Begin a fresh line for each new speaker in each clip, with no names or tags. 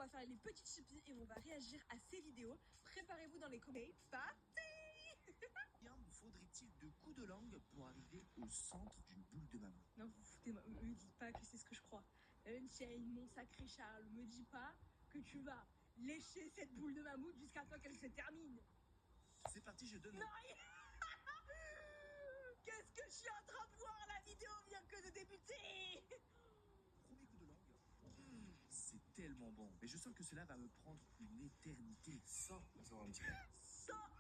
va faire les petites chippies et on va réagir à ces vidéos. Préparez-vous dans les commentaires. Parti.
Combien me faudrait-il de coups de langue pour arriver au centre d'une boule de mammouth?
Non, vous foutez-moi, me dis pas que c'est ce que je crois. Unchained, mon sacré Charles, me dis pas que tu vas lécher cette boule de mammouth jusqu'à temps qu'elle se termine.
C'est parti, je donne...
Non. Qu'est-ce que je suis en train de voir? La vidéo vient que de débuter.
Premier coup de langue. C'est tellement bon. Mais je sens que cela va me prendre une éternité. Ça va un petit peu.
Ça.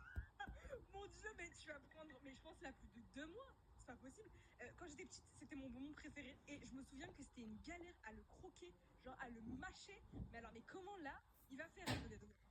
Mon Dieu, mais tu vas prendre, mais je pense là plus de 2 mois. C'est pas possible. Quand j'étais petite, c'était mon bonbon préféré. Et je me souviens que c'était une galère à le croquer, genre à le mâcher. Mais alors, mais comment là, il va faire?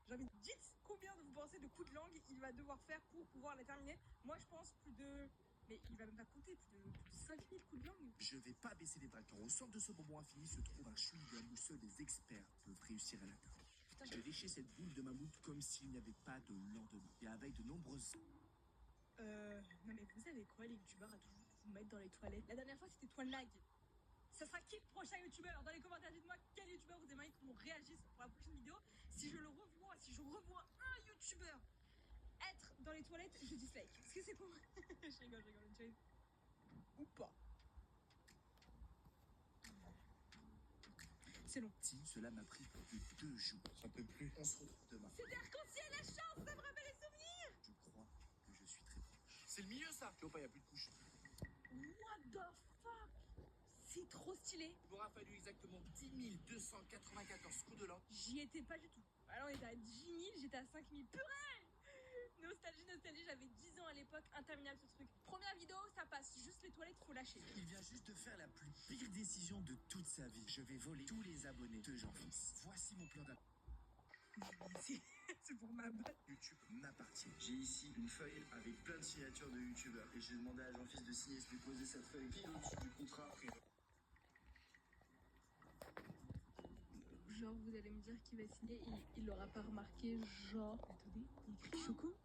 J'ai envie de dites combien vous pensez de coups de langue il va devoir faire pour pouvoir la terminer. Moi, je pense plus de... Mais il va même pas compter, plus de 5000 coups de langue.
Je vais pas baisser les bras car au centre de ce bonbon infini se trouve un chewing-gum où seuls les experts peuvent réussir à l'atteindre.
Putain,
Je vais lécher cette boule de mammouth comme s'il n'y avait pas de lendemain. Et avec de nombreuses...
non mais vous savez quoi, les youtubeurs à toujours vous mettre dans les toilettes. La dernière fois c'était Toilag. Ça sera qui le prochain youtubeur? Alors dans les commentaires, dites-moi quel youtubeur vous aimeriez qu'on réagisse pour la prochaine vidéo. Si je revois un youtubeur être dans les toilettes, je dislike. Parce que c'est pour moi. je rigole, Jane. Ou pas. C'est long.
Si cela m'a pris plus de 2 jours. J'en peux plus. On se retrouve demain.
C'était arc-en-ciel, la chance, ça me rappelle les souvenirs.
Je crois que je suis très proche. C'est le milieu ça. Tu vois pas, il n'y a plus de couches.
What the fuck? C'est trop stylé.
Il m'aura fallu exactement 10 294 coups de langue.
J'y étais pas du tout. Alors on était à 10 000, j'étais à 5 000. Purée! Nostalgie, j'avais 10 ans à l'époque, interminable ce truc. Première vidéo, ça passe, juste les toilettes, faut lâcher.
Il vient juste de faire la plus pire décision de toute sa vie. Je vais voler tous les abonnés de Jean-Fils. Voici mon plan d'action.
C'est pour ma botte.
YouTube m'appartient.
J'ai ici une feuille avec plein de signatures de youtubeurs et j'ai demandé à Jean-Fils de signer, de déposer cette feuille pile au-dessus du contrat.
Genre, vous allez me dire qu'il va signer, il l'aura pas remarqué, genre... Attendez, il écrit Choco.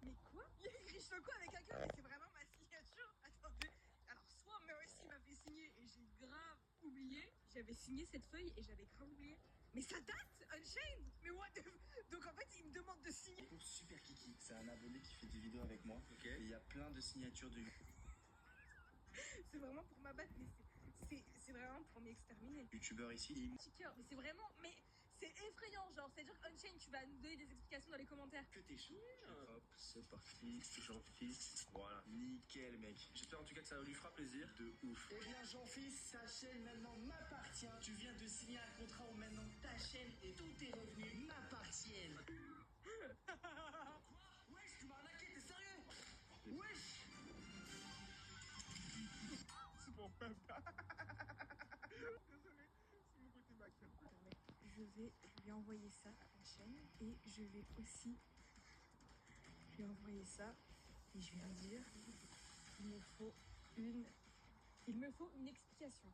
Mais quoi? Il a écrit Choco avec un cœur, mais c'est vraiment ma signature. Attendez. Alors, soit Mercy m'a fait signer et j'ai grave oublié. J'avais signé cette feuille et j'avais grave oublié. Mais ça date, Unchained. Mais what the... Donc en fait, il me demande de signer.
Pour Super Kiki, c'est un abonné qui fait des vidéos avec moi.
Ok.
Et il y a plein de signatures de
C'est vraiment pour m'abattre, mais c'est vraiment pour m'exterminer.
youtubeurs ici.
Petit cœur, mais c'est vraiment... Mais c'est effrayant, genre. C'est-à-dire qu'Unchained, tu vas nous donner des explications dans les commentaires.
Que t'es chaud. Hop, c'est parti. Jean-Fils. Voilà. Nickel, mec. J'espère en tout cas que ça lui fera plaisir. De ouf.
Eh bien, Jean-Fils, sa chaîne maintenant m'appartient. Tu viens de signer un contrat où maintenant ta chaîne et tous tes revenus m'appartiennent. Wesh, tu m'as arnaqué, t'es sérieux? Wesh!
C'est mon papa. Désolé, c'est mon côté maquillage.
Je vais lui envoyer ça à la chaîne et je vais aussi lui envoyer ça et je vais lui dire il me faut une explication.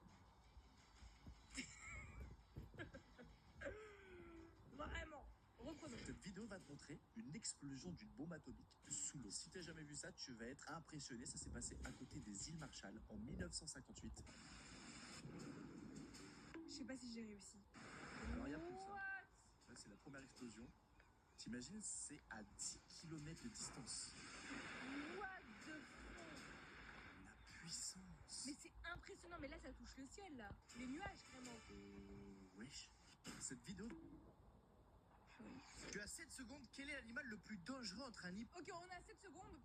Vraiment. Reprenons.
Cette vidéo va te montrer une explosion d'une bombe atomique sous l'eau. Si t'as jamais vu ça, tu vas être impressionné. Ça s'est passé à côté des îles Marshall en 1958.
Je sais pas si j'ai réussi.
Alors regarde tout ça.
What?
Ça, c'est la première explosion. T'imagines, c'est à 10 km de distance.
What the fuck?
La puissance.
Mais c'est impressionnant, mais là ça touche le ciel là. Les nuages vraiment.
Wesh. Cette vidéo... Tu as 7 secondes. Quel est l'animal le plus dangereux entre un hippopotame...
Ok, on a 7 secondes